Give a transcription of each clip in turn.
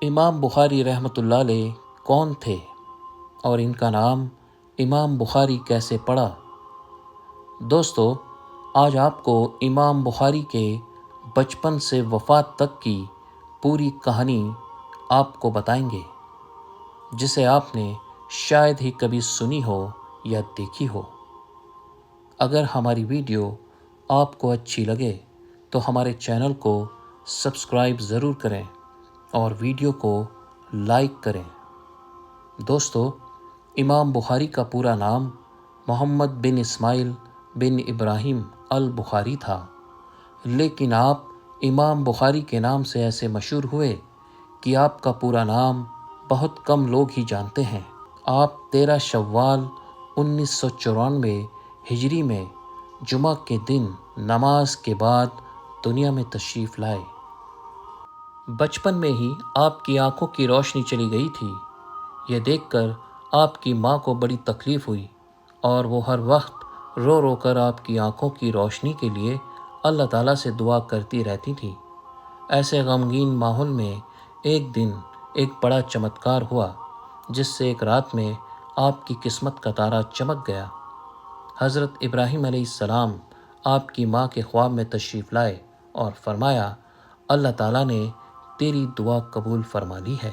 امام بخاری رحمۃ اللہ علیہ کون تھے اور ان کا نام امام بخاری کیسے پڑا؟ دوستو، آج آپ کو امام بخاری کے بچپن سے وفات تک کی پوری کہانی آپ کو بتائیں گے، جسے آپ نے شاید ہی کبھی سنی ہو یا دیکھی ہو۔ اگر ہماری ویڈیو آپ کو اچھی لگے تو ہمارے چینل کو سبسکرائب ضرور کریں اور ویڈیو کو لائک کریں۔ دوستو، امام بخاری کا پورا نام محمد بن اسماعیل بن ابراہیم البخاری تھا، لیکن آپ امام بخاری کے نام سے ایسے مشہور ہوئے کہ آپ کا پورا نام بہت کم لوگ ہی جانتے ہیں۔ آپ 13 شوال 1994 ہجری میں جمعہ کے دن نماز کے بعد دنیا میں تشریف لائے۔ بچپن میں ہی آپ کی آنکھوں کی روشنی چلی گئی تھی۔ یہ دیکھ کر آپ کی ماں کو بڑی تکلیف ہوئی اور وہ ہر وقت رو رو کر آپ کی آنکھوں کی روشنی کے لیے اللہ تعالیٰ سے دعا کرتی رہتی تھی۔ ایسے غمگین ماحول میں ایک دن ایک بڑا چمتکار ہوا، جس سے ایک رات میں آپ کی قسمت کا تارا چمک گیا۔ حضرت ابراہیم علیہ السلام آپ کی ماں کے خواب میں تشریف لائے اور فرمایا، اللہ تعالیٰ نے تیری دعا قبول فرما لی ہے،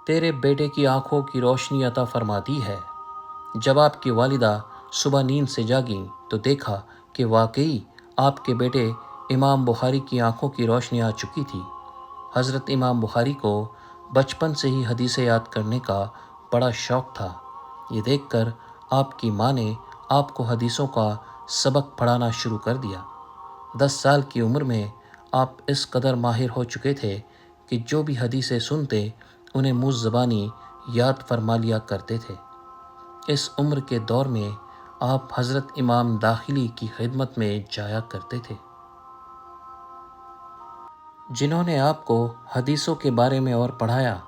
تیرے بیٹے کی آنکھوں کی روشنی عطا فرما دی ہے۔ جب آپ کی والدہ صبح نیند سے جاگیں تو دیکھا کہ واقعی آپ کے بیٹے امام بخاری کی آنکھوں کی روشنی آ چکی تھی۔ حضرت امام بخاری کو بچپن سے ہی حدیثیں یاد کرنے کا بڑا شوق تھا۔ یہ دیکھ کر آپ کی ماں نے آپ کو حدیثوں کا سبق پڑھانا شروع کر دیا۔ 10 سال کی عمر میں آپ اس قدر ماہر ہو چکے تھے کہ جو بھی حدیثیں سنتے انہیں منہ زبانی یاد فرما لیا کرتے تھے۔ اس عمر کے دور میں آپ حضرت امام داخلی کی خدمت میں جایا کرتے تھے، جنہوں نے آپ کو حدیثوں کے بارے میں اور پڑھایا۔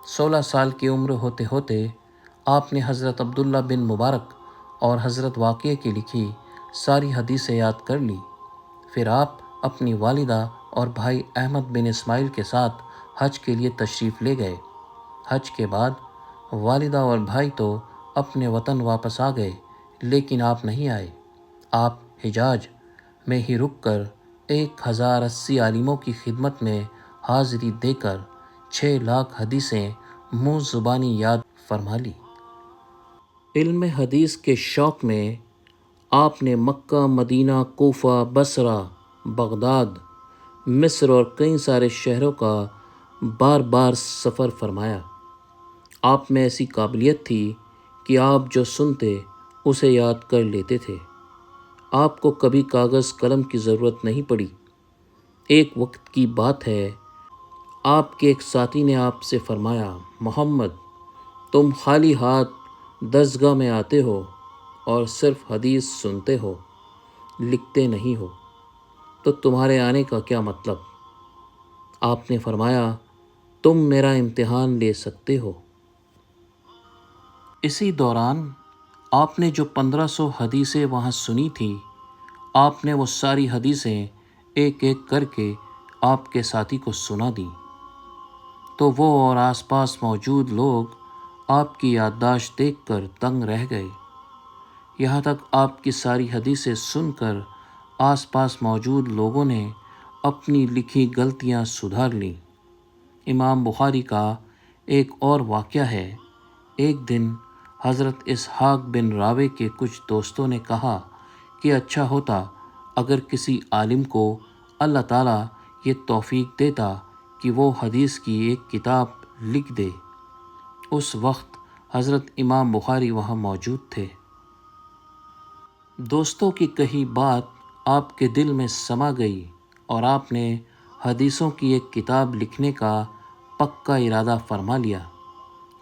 16 سال کی عمر ہوتے ہوتے آپ نے حضرت عبداللہ بن مبارک اور حضرت واقعہ کی لکھی ساری حدیثیں یاد کر لی۔ پھر آپ اپنی والدہ اور بھائی احمد بن اسماعیل کے ساتھ حج کے لیے تشریف لے گئے۔ حج کے بعد والدہ اور بھائی تو اپنے وطن واپس آ گئے، لیکن آپ نہیں آئے۔ آپ حجاز میں ہی رک کر 1080 عالموں کی خدمت میں حاضری دے کر 6 لاکھ حدیثیں منہ زبانی یاد فرما لی۔ علم حدیث کے شوق میں آپ نے مکہ، مدینہ، کوفہ، بصرہ، بغداد، مصر اور کئی سارے شہروں کا بار بار سفر فرمایا۔ آپ میں ایسی قابلیت تھی کہ آپ جو سنتے اسے یاد کر لیتے تھے۔ آپ کو کبھی کاغذ قلم کی ضرورت نہیں پڑی۔ ایک وقت کی بات ہے، آپ کے ایک ساتھی نے آپ سے فرمایا، محمد، تم خالی ہاتھ درسگاہ میں آتے ہو اور صرف حدیث سنتے ہو، لکھتے نہیں ہو، تو تمہارے آنے کا کیا مطلب؟ آپ نے فرمایا، تم میرا امتحان لے سکتے ہو۔ اسی دوران آپ نے جو 1500 حدیثیں وہاں سنی تھی، آپ نے وہ ساری حدیثیں ایک ایک کر کے آپ کے ساتھی کو سنا دیں، تو وہ اور آس پاس موجود لوگ آپ کی یادداشت دیکھ کر دنگ رہ گئے۔ یہاں تک آپ کی ساری حدیثیں سن کر آس پاس موجود لوگوں نے اپنی لکھی غلطیاں سدھار لیں۔ امام بخاری کا ایک اور واقعہ ہے۔ ایک دن حضرت اسحاق بن راوے کے کچھ دوستوں نے کہا کہ اچھا ہوتا اگر کسی عالم کو اللہ تعالیٰ یہ توفیق دیتا کہ وہ حدیث کی ایک کتاب لکھ دے۔ اس وقت حضرت امام بخاری وہاں موجود تھے۔ دوستوں کی کہی بات آپ کے دل میں سما گئی اور آپ نے حدیثوں کی ایک کتاب لکھنے کا پکا ارادہ فرما لیا۔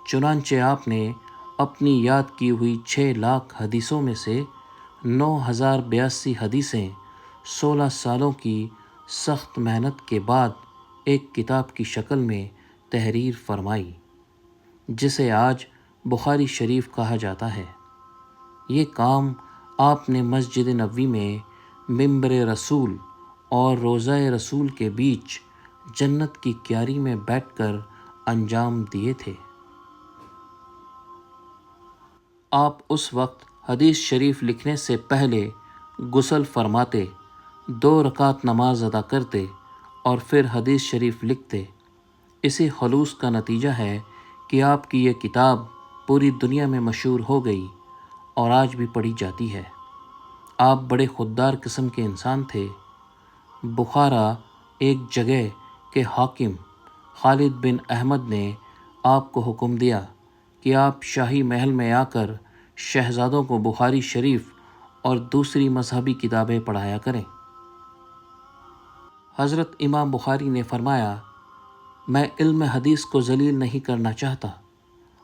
چنانچہ آپ نے اپنی یاد کی ہوئی 6 لاکھ حدیثوں میں سے 9082 حدیثیں 16 سالوں کی سخت محنت کے بعد ایک کتاب کی شکل میں تحریر فرمائی، جسے آج بخاری شریف کہا جاتا ہے۔ یہ کام آپ نے مسجد نبوی میں منبر رسول اور روضہ رسول کے بیچ جنت کی کیاری میں بیٹھ کر انجام دیے تھے۔ آپ اس وقت حدیث شریف لکھنے سے پہلے غسل فرماتے، 2 رکعت نماز ادا کرتے اور پھر حدیث شریف لکھتے۔ اسی خلوص کا نتیجہ ہے کہ آپ کی یہ کتاب پوری دنیا میں مشہور ہو گئی اور آج بھی پڑھی جاتی ہے۔ آپ بڑے خوددار قسم کے انسان تھے۔ بخارا ایک جگہ کے حاکم خالد بن احمد نے آپ کو حکم دیا کہ آپ شاہی محل میں آ کر شہزادوں کو بخاری شریف اور دوسری مذہبی کتابیں پڑھایا کریں۔ حضرت امام بخاری نے فرمایا، میں علم حدیث کو ذلیل نہیں کرنا چاہتا،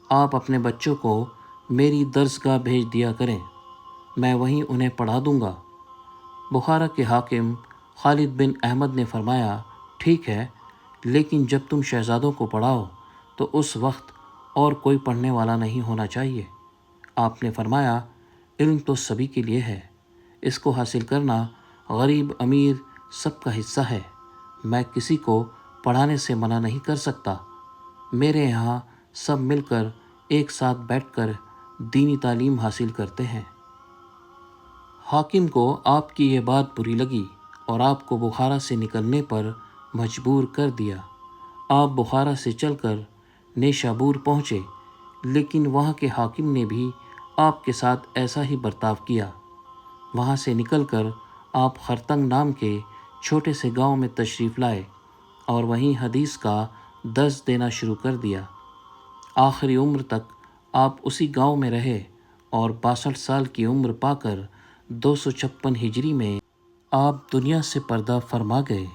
آپ اپنے بچوں کو میری درسگاہ بھیج دیا کریں، میں وہیں انہیں پڑھا دوں گا۔ بخارا کے حاکم خالد بن احمد نے فرمایا، ٹھیک ہے، لیکن جب تم شہزادوں کو پڑھاؤ تو اس وقت اور کوئی پڑھنے والا نہیں ہونا چاہیے۔ آپ نے فرمایا، علم تو سبھی کے لیے ہے، اس کو حاصل کرنا غریب امیر سب کا حصہ ہے، میں کسی کو پڑھانے سے منع نہیں کر سکتا۔ میرے یہاں سب مل کر ایک ساتھ بیٹھ کر دینی تعلیم حاصل کرتے ہیں۔ حاکم کو آپ کی یہ بات بری لگی اور آپ کو بخارا سے نکلنے پر مجبور کر دیا۔ آپ بخارا سے چل کر نیشابور پہنچے، لیکن وہاں کے حاکم نے بھی آپ کے ساتھ ایسا ہی برتاؤ کیا۔ وہاں سے نکل کر آپ خرتنگ نام کے چھوٹے سے گاؤں میں تشریف لائے اور وہیں حدیث کا درس دینا شروع کر دیا۔ آخری عمر تک آپ اسی گاؤں میں رہے اور 62 سال کی عمر پا کر 256 ہجری میں آپ دنیا سے پردہ فرما گئے۔